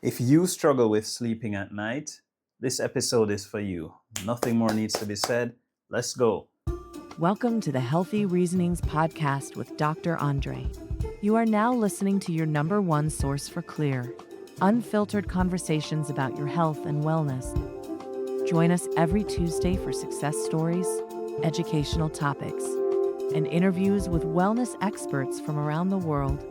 If you struggle with sleeping at night, this episode is for you. Nothing more needs to be said. Let's go. Welcome to the Healthy Reasonings podcast with Dr. Andre. You are now listening to your number one source for clear, unfiltered conversations about your health and wellness. Join us every Tuesday for success stories, educational topics, and interviews with wellness experts from around the world.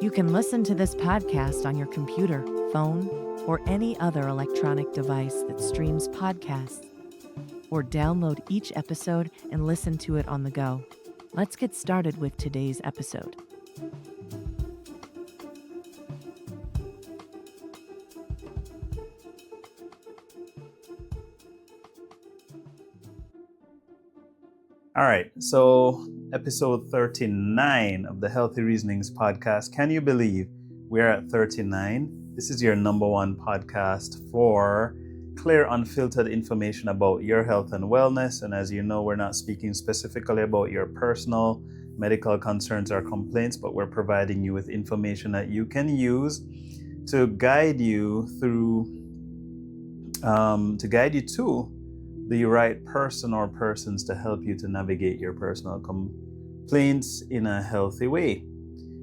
You can listen to this podcast on your computer, phone, or any other electronic device that streams podcasts, or download each episode and listen to it on the go. Let's get started with today's episode. All right, so episode 39 of the Healthy Reasonings podcast. Can you believe we're at 39? This is your number one podcast for clear, unfiltered information about your health and wellness. And as you know, we're not speaking specifically about your personal medical concerns or complaints, but we're providing you with information that you can use to guide you through, to the right person or persons to help you to navigate your personal complaints in a healthy way.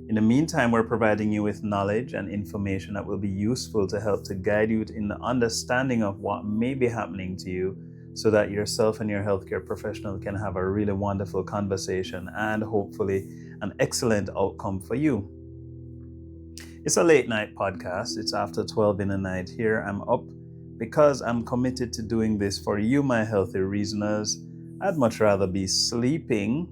In the meantime, we're providing you with knowledge and information that will be useful to help to guide you in the understanding of what may be happening to you so that yourself and your healthcare professional can have a really wonderful conversation and hopefully an excellent outcome for you. It's a late night podcast. It's after 12 in the night here. I'm up because I'm committed to doing this for you, my healthy reasoners. I'd much rather be sleeping.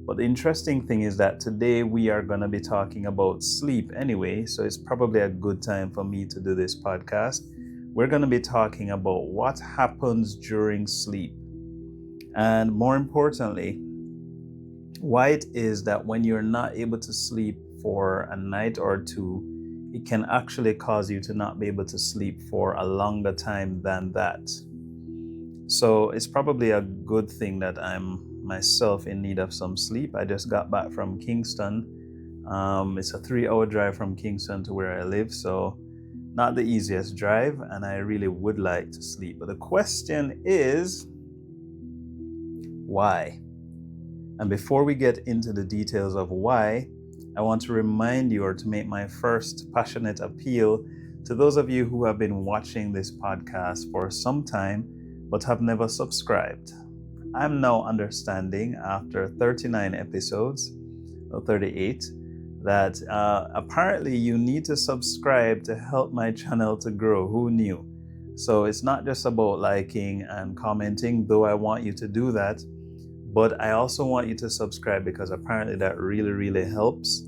But the interesting thing is that today we are going to be talking about sleep anyway, so it's probably a good time for me to do this podcast. We're going to be talking about what happens during sleep, and more importantly, why it is that when you're not able to sleep for a night or two, it can actually cause you to not be able to sleep for a longer time than that. So it's probably a good thing that I'm myself in need of some sleep. I just got back from Kingston. It's a 3-hour drive from Kingston to where I live, so not the easiest drive, and I really would like to sleep. But the question is, why? And before we get into the details of why, I want to remind you, or to make my first passionate appeal to those of you who have been watching this podcast for some time but have never subscribed. I'm now understanding after 39 episodes, or 38, that apparently you need to subscribe to help my channel to grow. Who knew? So it's not just about liking and commenting, though I want you to do that, but I also want you to subscribe because apparently that really, really helps.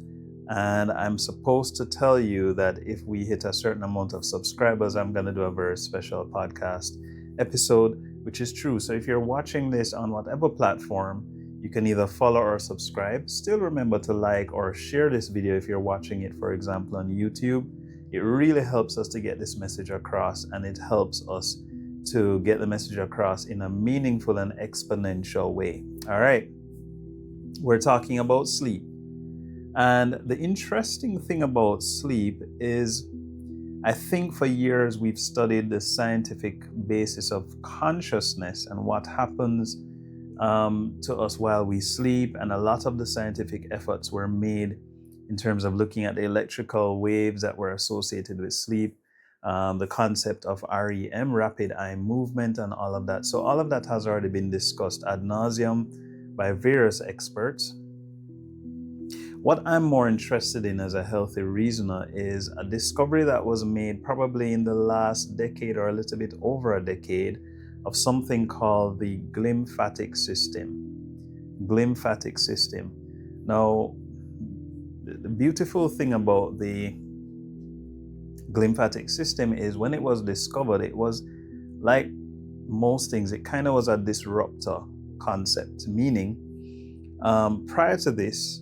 And I'm supposed to tell you that if we hit a certain amount of subscribers, I'm going to do a very special podcast episode, which is true. So if you're watching this on whatever platform, you can either follow or subscribe. Still remember to like or share this video if you're watching it, for example, on YouTube. It really helps us to get this message across, and it helps us to get the message across in a meaningful and exponential way. All right, we're talking about sleep. And the interesting thing about sleep is, I think for years we've studied the scientific basis of consciousness and what happens to us while we sleep. And a lot of the scientific efforts were made in terms of looking at the electrical waves that were associated with sleep, the concept of REM, rapid eye movement, and all of that. So all of that has already been discussed ad nauseum by various experts. What I'm more interested in as a healthy reasoner is a discovery that was made probably in the last decade or a little bit over a decade of something called the glymphatic system. Glymphatic system. Now, the beautiful thing about the glymphatic system is when it was discovered, it was like most things, it kind of was a disruptor concept, meaning prior to this,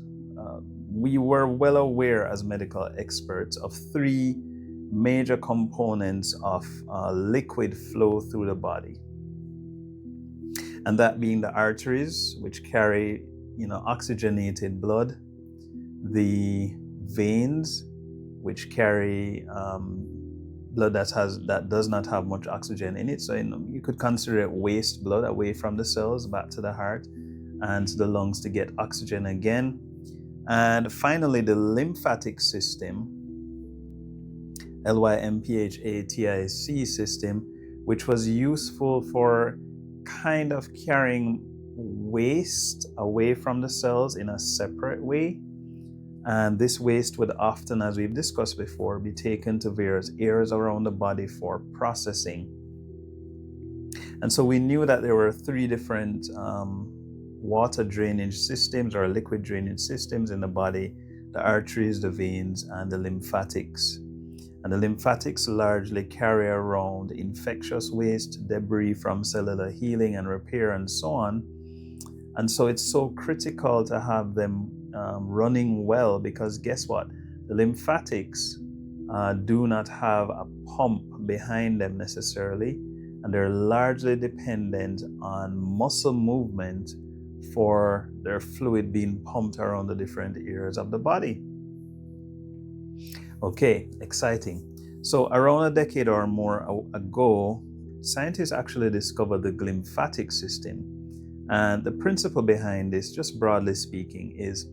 we were well aware as medical experts of three major components of liquid flow through the body. And that being the arteries, which carry, oxygenated blood, the veins, which carry blood that does not have much oxygen in it. So you could consider it waste blood away from the cells back to the heart and to the lungs to get oxygen again. And finally, the lymphatic system, lymphatic system, which was useful for kind of carrying waste away from the cells in a separate way. And this waste would often, as we've discussed before, be taken to various areas around the body for processing. And so we knew that there were three different water drainage systems or liquid drainage systems in the body: the arteries, the veins, and the lymphatics. And the lymphatics largely carry around infectious waste, debris from cellular healing and repair, and so on. And so it's so critical to have them running well, because guess what? The lymphatics do not have a pump behind them necessarily, and they're largely dependent on muscle movement for their fluid being pumped around the different areas of the body. Okay, exciting. So around a decade or more ago, scientists actually discovered the glymphatic system. And the principle behind this, just broadly speaking, is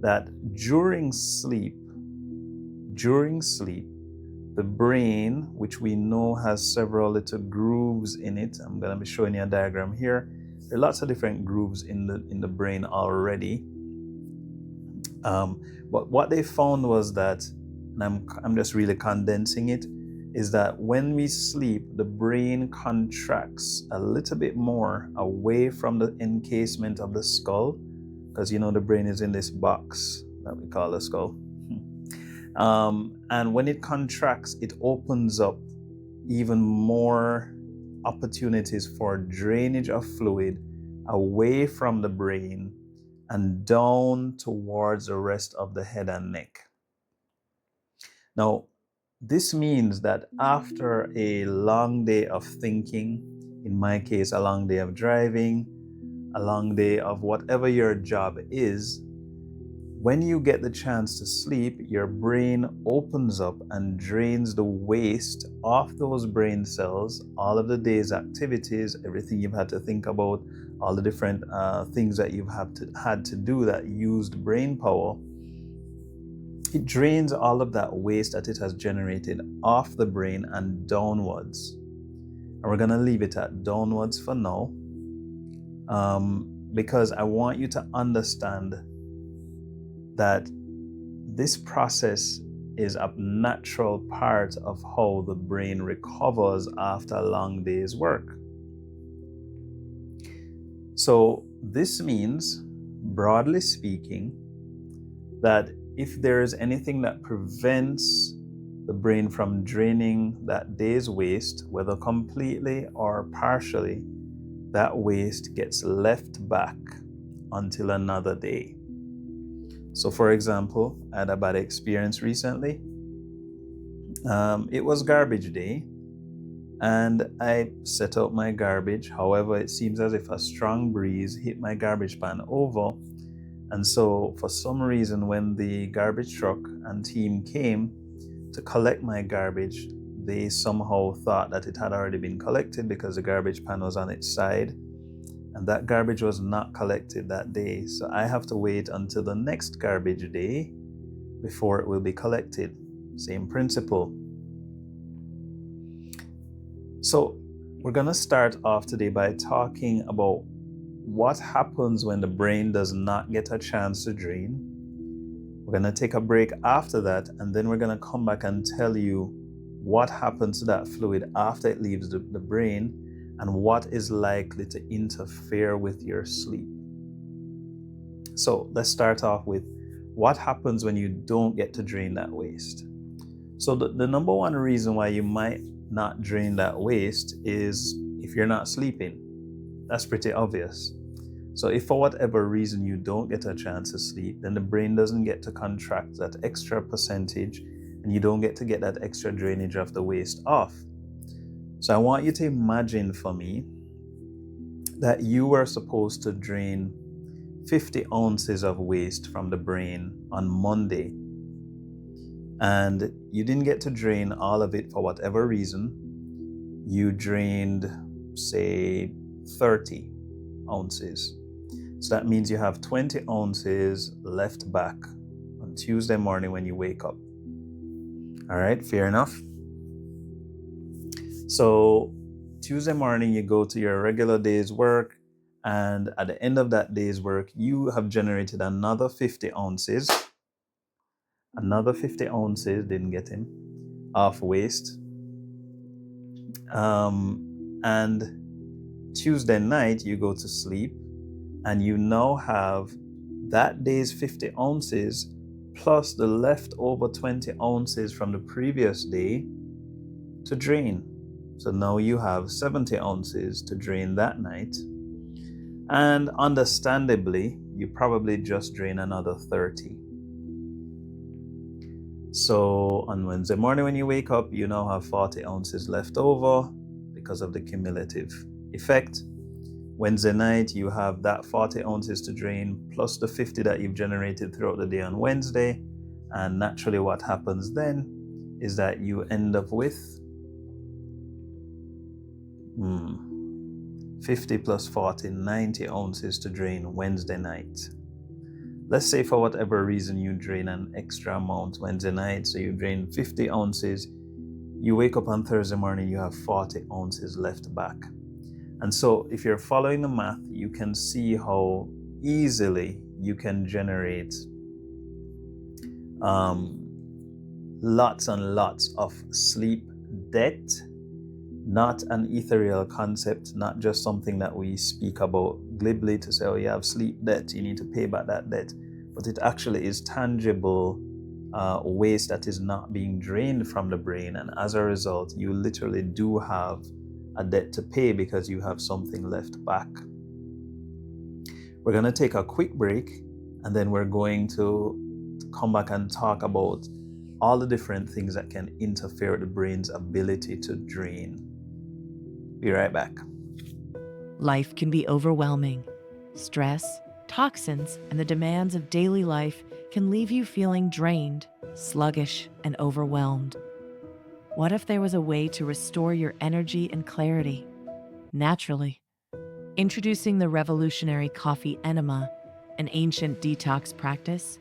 that during sleep, the brain, which we know has several little grooves in it. I'm going to be showing you a diagram here. There are lots of different grooves in the brain already. But what they found was that, and I'm just really condensing it, is that when we sleep, the brain contracts a little bit more away from the encasement of the skull, because the brain is in this box that we call the skull. And when it contracts, it opens up even more opportunities for drainage of fluid away from the brain and down towards the rest of the head and neck. Now, this means that after a long day of thinking, in my case, a long day of driving, a long day of whatever your job is, when you get the chance to sleep, your brain opens up and drains the waste off those brain cells, all of the day's activities, everything you've had to think about, all the different things that you've had to do that used brain power. It drains all of that waste that it has generated off the brain and downwards. And we're going to leave it at downwards for now, because I want you to understand that this process is a natural part of how the brain recovers after a long day's work. So this means, broadly speaking, that if there is anything that prevents the brain from draining that day's waste, whether completely or partially, that waste gets left back until another day. So for example, I had a bad experience recently. It was garbage day, and I set out my garbage. However, it seems as if a strong breeze hit my garbage pan over. And so for some reason, when the garbage truck and team came to collect my garbage, they somehow thought that it had already been collected because the garbage pan was on its side. And that garbage was not collected that day. So I have to wait until the next garbage day before it will be collected. Same principle. So we're going to start off today by talking about what happens when the brain does not get a chance to drain. We're going to take a break after that, and then we're going to come back and tell you what happens to that fluid after it leaves the brain and what is likely to interfere with your sleep. So let's start off with what happens when you don't get to drain that waste. So the number one reason why you might not drain that waste is if you're not sleeping. That's pretty obvious. So if for whatever reason you don't get a chance to sleep, then the brain doesn't get to contract that extra percentage, and you don't get to get that extra drainage of the waste off. So I want you to imagine for me that you were supposed to drain 50 ounces of waste from the brain on Monday. and you didn't get to drain all of it for whatever reason, you drained, say, 30 ounces. So that means you have 20 ounces left back on Tuesday morning when you wake up. All right, fair enough. So Tuesday morning, you go to your regular day's work, and at the end of that day's work, you have generated another 50 ounces. Another 50 ounces, didn't get him, of waste. And Tuesday night, you go to sleep, and you now have that day's 50 ounces plus the leftover 20 ounces from the previous day to drain. So now you have 70 ounces to drain that night. And understandably, you probably just drain another 30. So on Wednesday morning when you wake up, you now have 40 ounces left over because of the cumulative effect. Wednesday night, you have that 40 ounces to drain plus the 50 that you've generated throughout the day on Wednesday. And naturally what happens then is that you end up with 50 plus 40, 90 ounces to drain Wednesday night. Let's say for whatever reason you drain an extra amount Wednesday night, so you drain 50 ounces. You wake up on Thursday morning, you have 40 ounces left back. And so if you're following the math, you can see how easily you can generate lots and lots of sleep debt. Not an ethereal concept, not just something that we speak about glibly to say, oh, you have sleep debt, you need to pay back that debt. But it actually is tangible waste that is not being drained from the brain. And as a result, you literally do have a debt to pay because you have something left back. We're going to take a quick break, and then we're going to come back and talk about all the different things that can interfere with the brain's ability to drain. Be right back. Life can be overwhelming. Stress, toxins, and the demands of daily life can leave you feeling drained, sluggish, and overwhelmed. What if there was a way to restore your energy and clarity naturally? Introducing the revolutionary coffee Enema, an ancient detox practice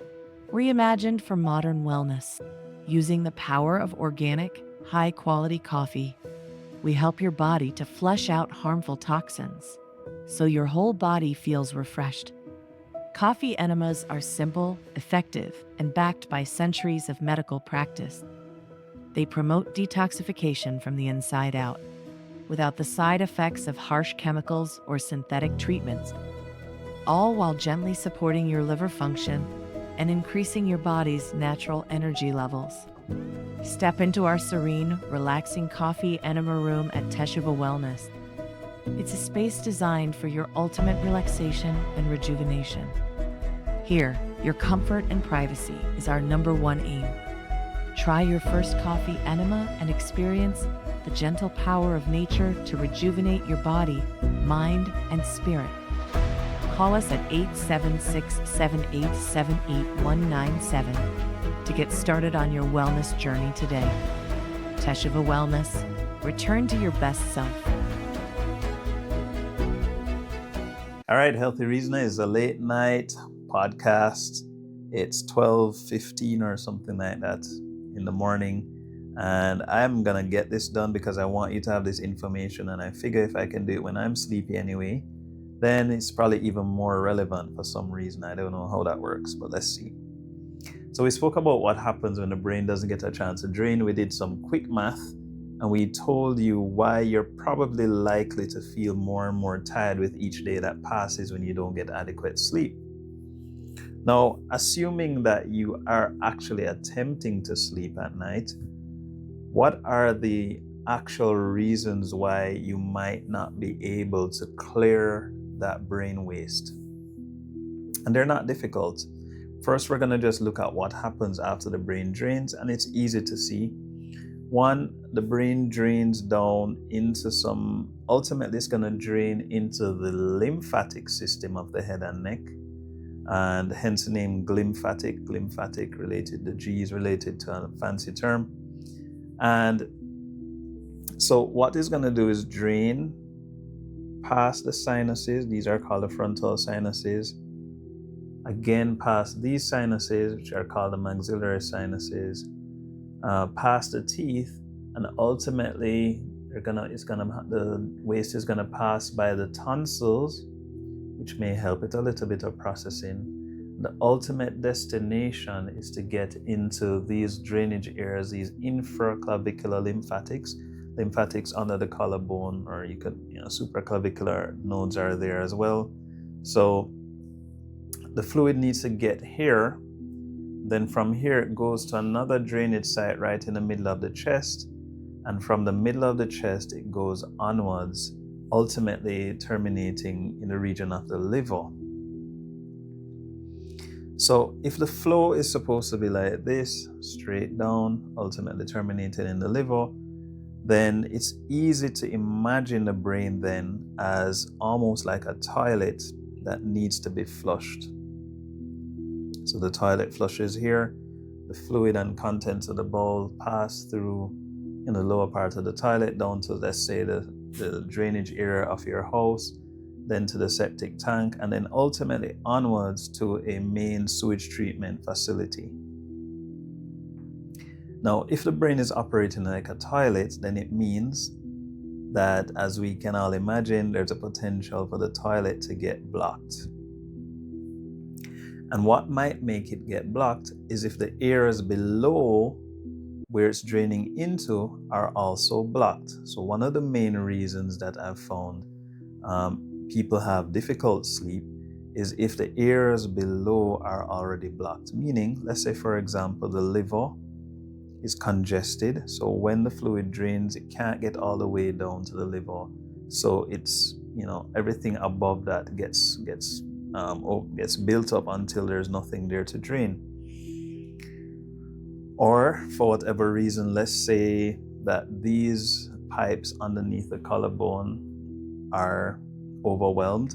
reimagined for modern wellness. Using the power of organic, high-quality coffee, we help your body to flush out harmful toxins so your whole body feels refreshed. Coffee enemas are simple, effective, and backed by centuries of medical practice. They promote detoxification from the inside out, without the side effects of harsh chemicals or synthetic treatments, all while gently supporting your liver function and increasing your body's natural energy levels. Step into our serene, relaxing coffee enema room at Teshuva Wellness. It's a space designed for your ultimate relaxation and rejuvenation. Here, your comfort and privacy is our #1 aim. Try your first coffee enema and experience the gentle power of nature to rejuvenate your body, mind, and spirit. Call us at 876-787-8197 to get started on your wellness journey today. Teshuva Wellness. Return to your best self. All right, Healthy Reasoner is a late night podcast. It's 12:15 or something like that in the morning. And I'm going to get this done because I want you to have this information. And I figure if I can do it when I'm sleepy anyway, then it's probably even more relevant for some reason. I don't know how that works, but let's see. So we spoke about what happens when the brain doesn't get a chance to drain. We did some quick math, and we told you why you're probably likely to feel more and more tired with each day that passes when you don't get adequate sleep. Now, assuming that you are actually attempting to sleep at night, what are the actual reasons why you might not be able to clear that brain waste? And they're not difficult. First, we're going to just look at what happens after the brain drains, and it's easy to see. One, the brain drains down into ultimately it's going to drain into the lymphatic system of the head and neck. and hence the name glymphatic. Glymphatic related, the G is related to a fancy term. And so what it's going to do is drain past the sinuses. These are called the frontal sinuses. Again, past these sinuses, which are called the maxillary sinuses, past the teeth, and ultimately the waste is gonna pass by the tonsils, which may help it a little bit of processing. The ultimate destination is to get into these drainage areas, these infraclavicular lymphatics. Lymphatics under the collarbone, or supraclavicular nodes are there as well. So the fluid needs to get here. Then from here it goes to another drainage site right in the middle of the chest. And from the middle of the chest it goes onwards, ultimately terminating in the region of the liver. So if the flow is supposed to be like this, straight down, ultimately terminating in the liver, then it's easy to imagine the brain then as almost like a toilet that needs to be flushed. So the toilet flushes here, the fluid and contents of the bowl pass through in the lower part of the toilet down to, let's say, the drainage area of your house, then to the septic tank, and then ultimately onwards to a main sewage treatment facility. Now, if the brain is operating like a toilet, then it means that, as we can all imagine, there's a potential for the toilet to get blocked. And what might make it get blocked is if the areas below where it's draining into are also blocked. So one of the main reasons that I've found people have difficult sleep is if the areas below are already blocked. Meaning, let's say for example, the liver is congested. So when the fluid drains, it can't get all the way down to the liver. So it's, everything above that gets built up until there's nothing there to drain. Or for whatever reason, let's say that these pipes underneath the collarbone are overwhelmed.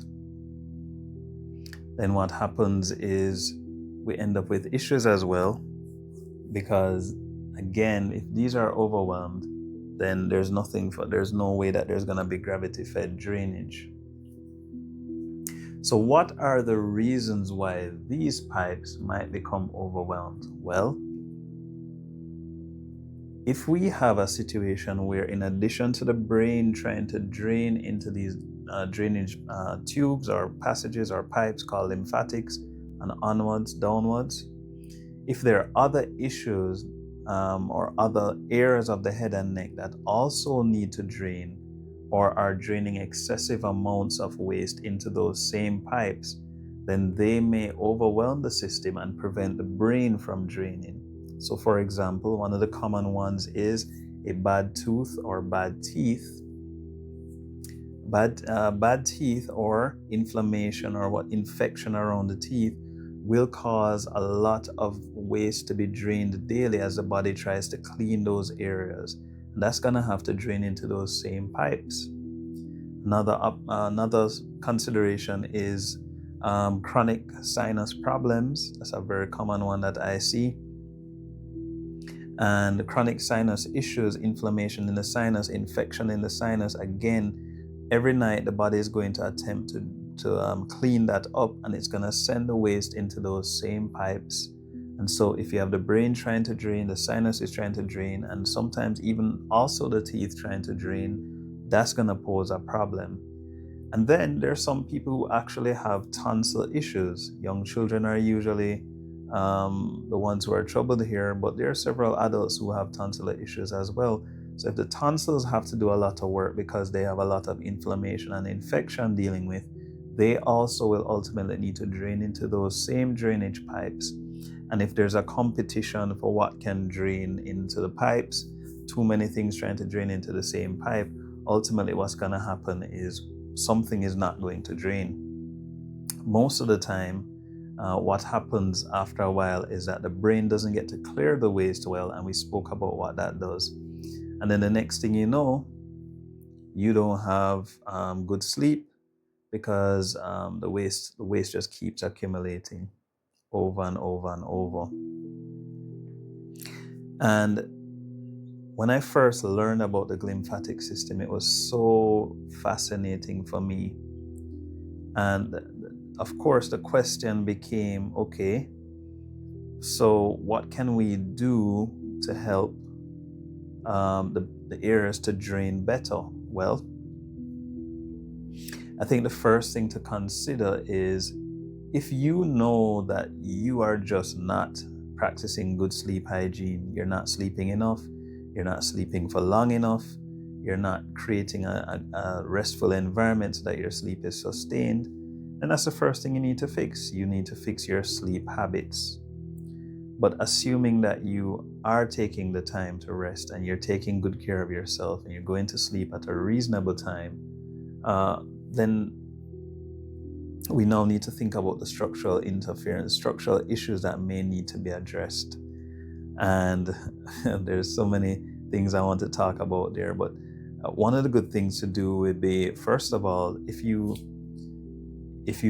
Then what happens is we end up with issues as well, because again, if these are overwhelmed, then there's no way that there's going to be gravity fed drainage. So what are the reasons why these pipes might become overwhelmed? Well, if we have a situation where, in addition to the brain trying to drain into these drainage tubes or passages or pipes called lymphatics and onwards, downwards, if there are other issues or other areas of the head and neck that also need to drain or are draining excessive amounts of waste into those same pipes, then they may overwhelm the system and prevent the brain from draining. So for example, one of the common ones is a bad tooth or bad teeth. Bad teeth or inflammation or infection around the teeth will cause a lot of waste to be drained daily as the body tries to clean those areas. And that's going to have to drain into those same pipes. Another consideration is chronic sinus problems. That's a very common one that I see. And chronic sinus issues, inflammation in the sinus, infection in the sinus, again, every night the body is going to attempt to clean that up, and it's going to send the waste into those same pipes. And so if you have the brain trying to drain, the sinus is trying to drain, and sometimes even also the teeth trying to drain, that's going to pose a problem. And then there's some people who actually have tonsil issues. Young children are usually the ones who are troubled here, but there are several adults who have tonsillar issues as well. So if the tonsils have to do a lot of work because they have a lot of inflammation and infection dealing with, they also will ultimately need to drain into those same drainage pipes. And if there's a competition for what can drain into the pipes, too many things trying to drain into the same pipe, ultimately what's going to happen is something is not going to drain. Most of the time, what happens after a while is that the brain doesn't get to clear the waste well, and we spoke about what that does. And then the next thing you know, you don't have good sleep. because the waste just keeps accumulating over and over and over. And when I first learned about the glymphatic system, it was so fascinating for me. And of course, the question became, okay, so what can we do to help the areas to drain better? Well, I think the first thing to consider is, if you know that you are just not practicing good sleep hygiene, you're not sleeping enough, you're not sleeping for long enough, you're not creating a restful environment so that your sleep is sustained, then that's the first thing you need to fix. You need to fix your sleep habits. But assuming that you are taking the time to rest and you're taking good care of yourself and you're going to sleep at a reasonable time, then we now need to think about the structural interference, structural issues that may need to be addressed. And there's so many things I want to talk about there, but one of the good things to do would be, first of all, if you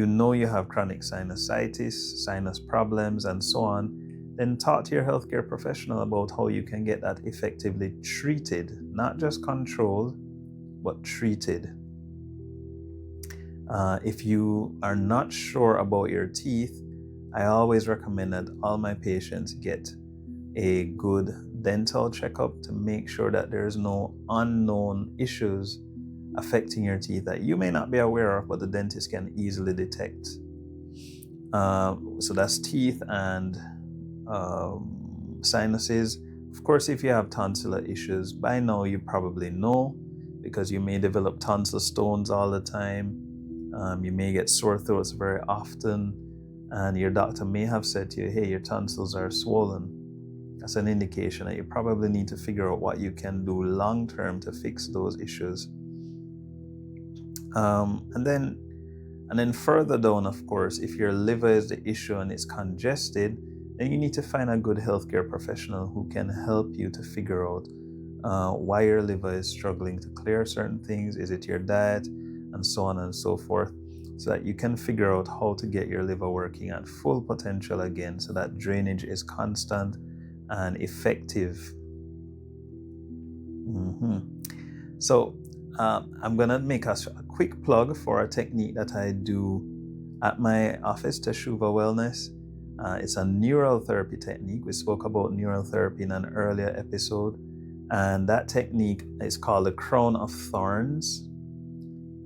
know you have chronic sinusitis, sinus problems, and so on, then talk to your healthcare professional about how you can get that effectively treated, not just controlled, but treated. If you are not sure about your teeth, I always recommend that all my patients get a good dental checkup to make sure that there's no unknown issues affecting your teeth that you may not be aware of, but the dentist can easily detect. So that's teeth and sinuses. Of course, if you have tonsillar issues, by now you probably know, because you may develop tonsil stones all the time. You may get sore throats very often, and your doctor may have said to you, hey, your tonsils are swollen. That's an indication that you probably need to figure out what you can do long term to fix those issues. And then further down, of course, if your liver is the issue and it's congested, then you need to find a good healthcare professional who can help you to figure out why your liver is struggling to clear certain things. Is it your diet? And so on and so forth, so that you can figure out how to get your liver working at full potential again, so that drainage is constant and effective. So I'm gonna make a quick plug for a technique that I do at my office, Teshuva Wellness. It's a neural therapy technique. We spoke about neural therapy in an earlier episode, and that technique is called the Crown of Thorns.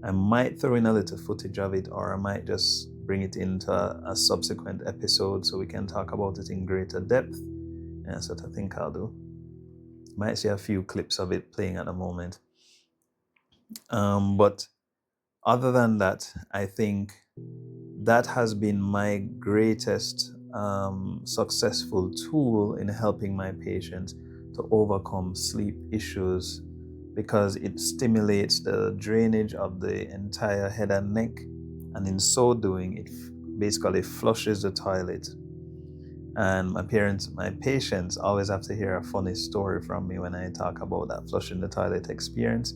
I might throw in a little footage of it, or I might just bring it into a subsequent episode so we can talk about it in greater depth. And that's what I think I'll do. Might see a few clips of it playing at the moment. But other than that, I think that has been my greatest successful tool in helping my patients to overcome sleep issues, because it stimulates the drainage of the entire head and neck, and in so doing, it basically flushes the toilet. And my patients always have to hear a funny story from me when I talk about that flushing the toilet experience.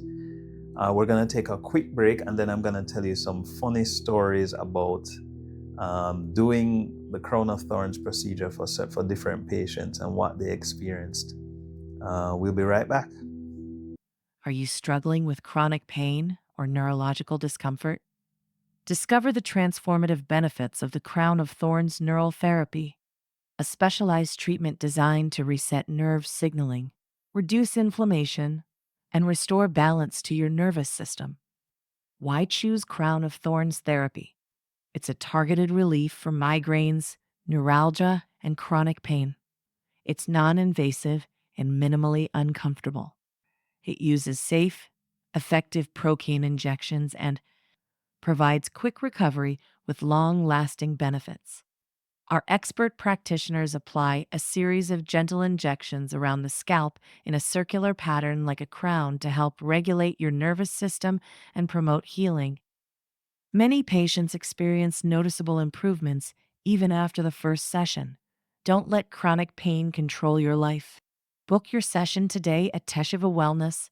We're going to take a quick break, and then I'm going to tell you some funny stories about doing the Crown of Thorns procedure for different patients and what they experienced. We'll be right back. Are you struggling with chronic pain or neurological discomfort? Discover the transformative benefits of the Crown of Thorns neural therapy, a specialized treatment designed to reset nerve signaling, reduce inflammation, and restore balance to your nervous system. Why choose Crown of Thorns therapy? It's a targeted relief for migraines, neuralgia, and chronic pain. It's non-invasive and minimally uncomfortable. It uses safe, effective procaine injections and provides quick recovery with long-lasting benefits. Our expert practitioners apply a series of gentle injections around the scalp in a circular pattern like a crown to help regulate your nervous system and promote healing. Many patients experience noticeable improvements even after the first session. Don't let chronic pain control your life. Book your session today at Teshuva Wellness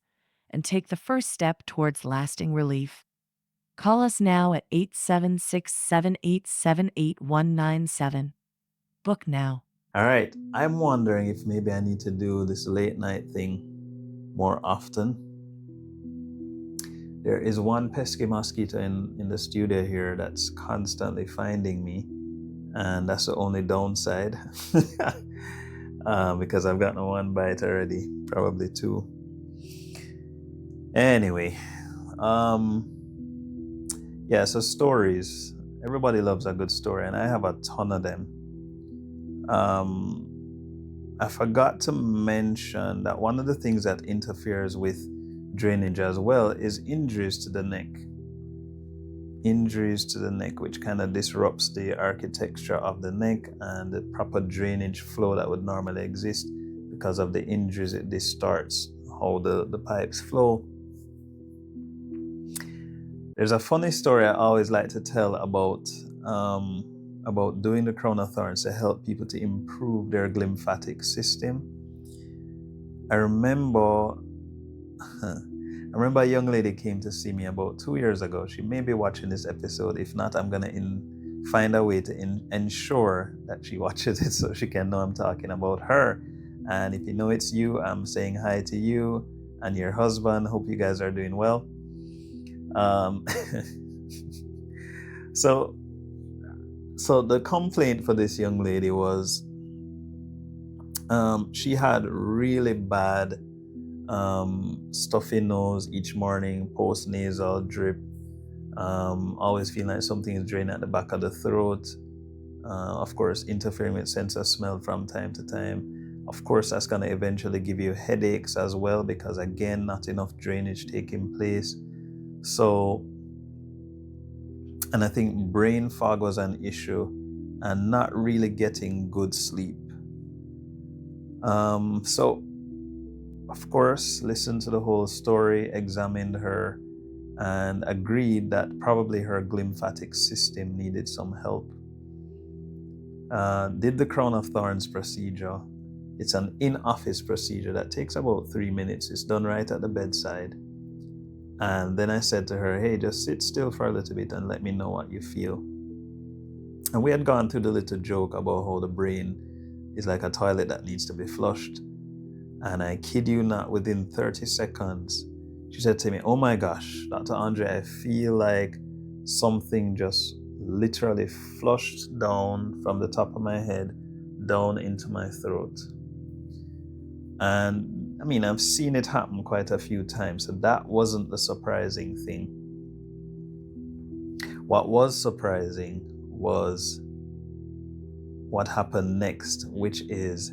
and take the first step towards lasting relief. Call us now at 876-787-8197. Book now. All right. I'm wondering if maybe I need to do this late night thing more often. There is one pesky mosquito in the studio here that's constantly finding me, and that's the only downside. Because I've gotten one bite already, probably two. Anyway, yeah, so stories. Everybody loves a good story, and I have a ton of them. I forgot to mention that one of the things that interferes with drainage as well is injuries to the neck. Injuries to the neck, which kind of disrupts the architecture of the neck and the proper drainage flow that would normally exist. Because of the injuries, it distorts how the pipes flow. There's a funny story I always like to tell about doing the Crown of Thorns to help people to improve their glymphatic system. I remember a young lady came to see me about 2 years ago. She may be watching this episode. If not, I'm going to find a way to ensure that she watches it so she can know I'm talking about her. And if you know it's you, I'm saying hi to you and your husband. Hope you guys are doing well. So the complaint for this young lady was she had really bad stuffy nose each morning, post-nasal drip, always feeling like something is draining at the back of the throat, of course interfering with sense of smell from time to time. Of course, that's going to eventually give you headaches as well, because again, not enough drainage taking place. So, and I think brain fog was an issue, and not really getting good sleep. So of course, listened to the whole story, examined her, and agreed that probably her glymphatic system needed some help. Did the Crown of Thorns procedure. It's an in-office procedure that takes about 3 minutes. It's done right at the bedside. And then I said to her, hey, just sit still for a little bit and let me know what you feel. And we had gone through the little joke about how the brain is like a toilet that needs to be flushed. And I kid you not, within 30 seconds, she said to me, oh my gosh, Dr. Andre, I feel like something just literally flushed down from the top of my head down into my throat. And I mean, I've seen it happen quite a few times, so that wasn't the surprising thing. What was surprising was what happened next, which is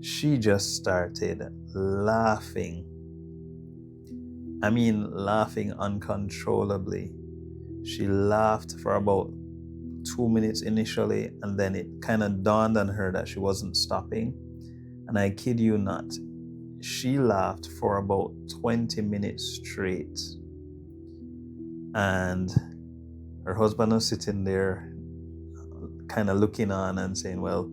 she just started laughing. I mean, laughing uncontrollably. She laughed for about 2 minutes initially, and then it kind of dawned on her that she wasn't stopping. And I kid you not, she laughed for about 20 minutes straight. And her husband was sitting there kind of looking on and saying, well,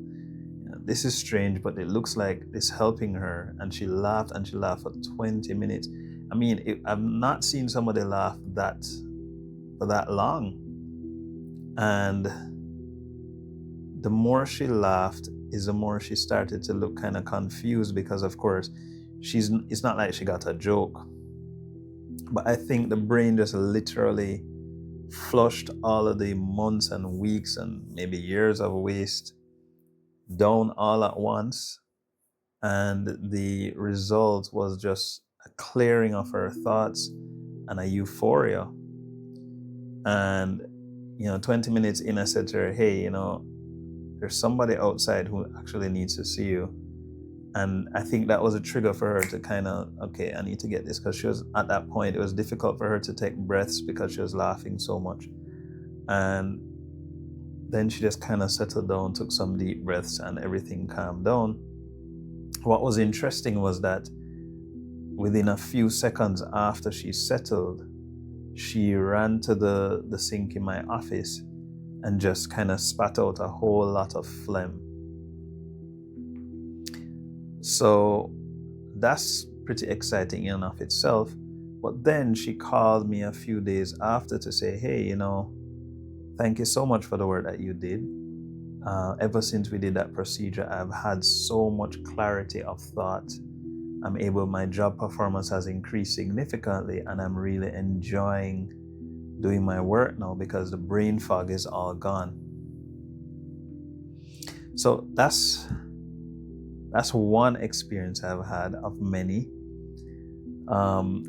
this is strange, but it looks like it's helping her. And she laughed for 20 minutes. I mean, I've not seen somebody laugh for that long. And the more she laughed is the more she started to look kind of confused, because of course it's not like she got a joke, but I think the brain just literally flushed all of the months and weeks and maybe years of waste down all at once, and the result was just a clearing of her thoughts and a euphoria. And 20 minutes in, I said to her, hey, there's somebody outside who actually needs to see you. And I think that was a trigger for her to kind of, okay, I need to get this, because she was at that point, it was difficult for her to take breaths because she was laughing so much. And then she just kind of settled down, took some deep breaths, and everything calmed down. What was interesting was that within a few seconds after she settled, she ran to the sink in my office and just kind of spat out a whole lot of phlegm. So that's pretty exciting in and of itself. But then she called me a few days after to say, hey, thank you so much for the work that you did. Ever since we did that procedure, I've had so much clarity of thought. My job performance has increased significantly, and I'm really enjoying doing my work now because the brain fog is all gone. So that's one experience I've had of many. The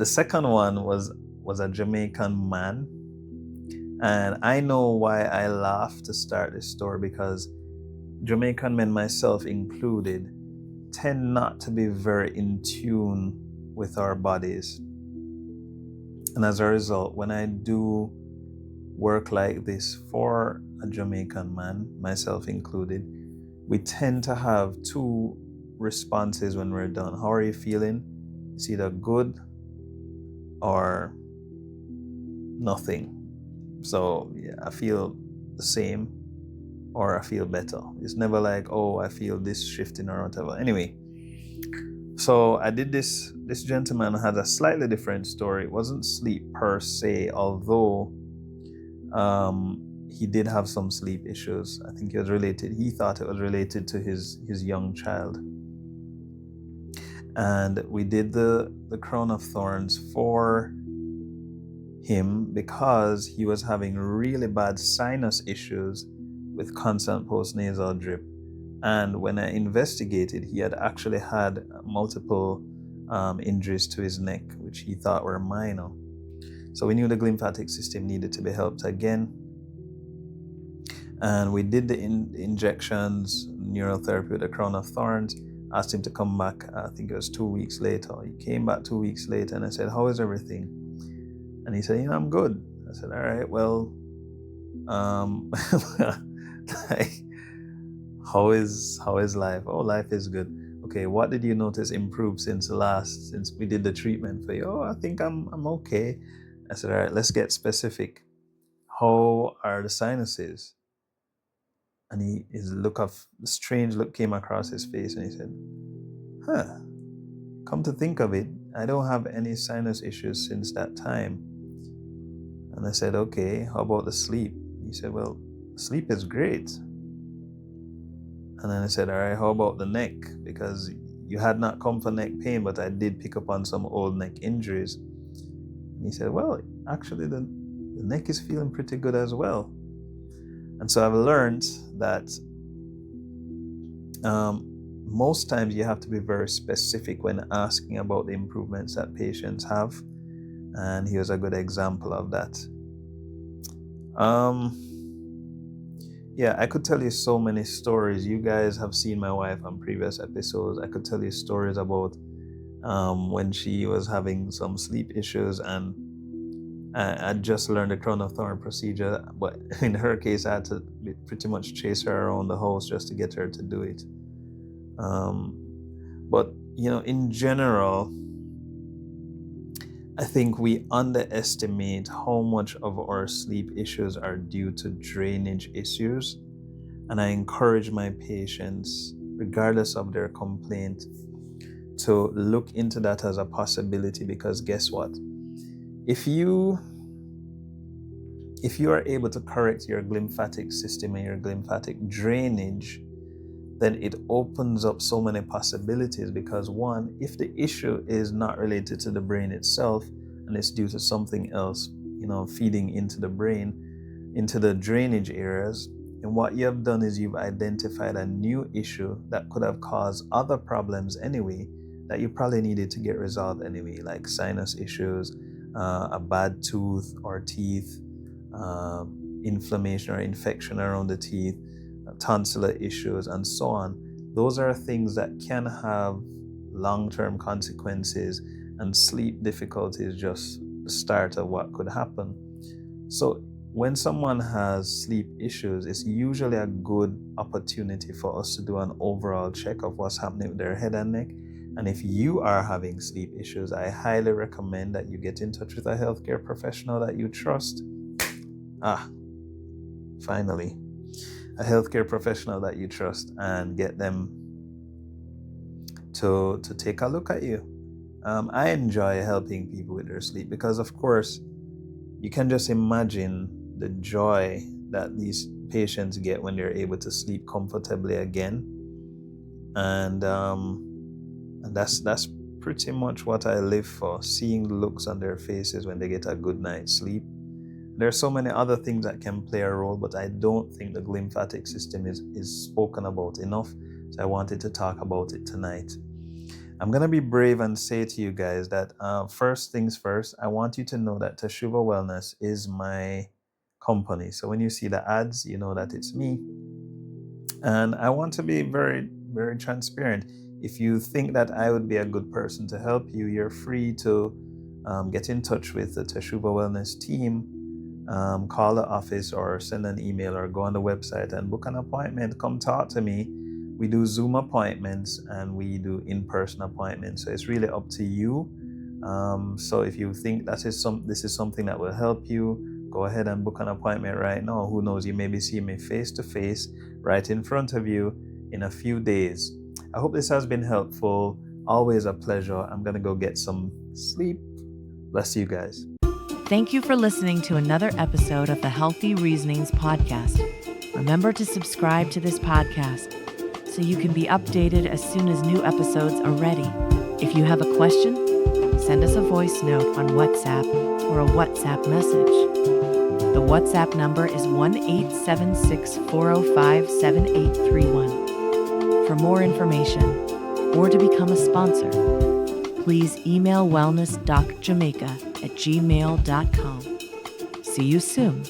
second one was a Jamaican man. And I know why I laugh to start this story, because Jamaican men, myself included, tend not to be very in tune with our bodies. And as a result, when I do work like this for a Jamaican man, myself included, we tend to have two responses when we're done. How are you feeling? It's either good or nothing. So yeah, I feel the same or I feel better. It's never like, oh, I feel this shifting or whatever. Anyway, so I did this. This gentleman had a slightly different story. It wasn't sleep per se, although he did have some sleep issues. I think he thought it was related to his young child. And we did the Crown of Thorns for him because he was having really bad sinus issues with constant postnasal drip. And when I investigated, he had actually had multiple injuries to his neck, which he thought were minor. So we knew the glymphatic system needed to be helped again. And we did the injections, neurotherapy with the Crown of Thorns, asked him to come back, I think it was 2 weeks later. He came back 2 weeks later and I said, how is everything? And he said, I'm good. I said, all right, well, like, how is life? Oh, life is good. Okay, what did you notice improved since we did the treatment for you? Oh, I think I'm okay. I said, all right, let's get specific. How are the sinuses? And his strange look came across his face, and he said, come to think of it, I don't have any sinus issues since that time. And I said, okay, how about the sleep? He said, well, sleep is great. And then I said, all right, how about the neck? Because you had not come for neck pain, but I did pick up on some old neck injuries. And he said, well, actually the neck is feeling pretty good as well. And so I've learned that most times you have to be very specific when asking about the improvements that patients have. And he was a good example of that. Yeah, I could tell you so many stories. You guys have seen my wife on previous episodes. I could tell you stories about when she was having some sleep issues, and I just learned the Crown of Thorns procedure. But in her case, I had to pretty much chase her around the house just to get her to do it. But in general, I think we underestimate how much of our sleep issues are due to drainage issues. And I encourage my patients, regardless of their complaint, to look into that as a possibility, because guess what? If you are able to correct your glymphatic system and your glymphatic drainage, then it opens up so many possibilities. Because one, if the issue is not related to the brain itself and it's due to something else, feeding into the brain, into the drainage areas, and what you have done is you've identified a new issue that could have caused other problems anyway, that you probably needed to get resolved anyway, like sinus issues, a bad tooth or teeth, inflammation or infection around the teeth, tonsillar issues, and so on. Those are things that can have long-term consequences, and sleep difficulty is just the start of what could happen. So when someone has sleep issues, it's usually a good opportunity for us to do an overall check of what's happening with their head and neck. And if you are having sleep issues, I highly recommend that you get in touch with a healthcare professional that you trust. Finally. A healthcare professional that you trust, and get them to take a look at you I enjoy helping people with their sleep because, of course, you can just imagine the joy that these patients get when they're able to sleep comfortably again. And that's pretty much what I live for, seeing the looks on their faces when they get a good night's sleep. There are so many other things that can play a role, but I don't think the glymphatic system is spoken about enough. So I wanted to talk about it tonight. I'm going to be brave and say to you guys that first things first, I want you to know that Teshuva Wellness is my company. So when you see the ads, you know that it's me. And I want to be very, very transparent. If you think that I would be a good person to help you, you're free to get in touch with the Teshuva Wellness team. Call the office or send an email or go on the website and book an appointment. Come talk to me. We do Zoom appointments and we do in-person appointments. So it's really up to you. So if you think this is something that will help you, go ahead and book an appointment right now. Who knows, you may be seeing me face to face right in front of you in a few days. I hope this has been helpful. Always a pleasure. I'm going to go get some sleep. Bless you guys. Thank you for listening to another episode of the Healthy Reasonings podcast. Remember to subscribe to this podcast so you can be updated as soon as new episodes are ready. If you have a question, send us a voice note on WhatsApp or a WhatsApp message. The WhatsApp number is 1-876-405-7831. For more information or to become a sponsor, please email wellnessdocjamaica@gmail.com. See you soon.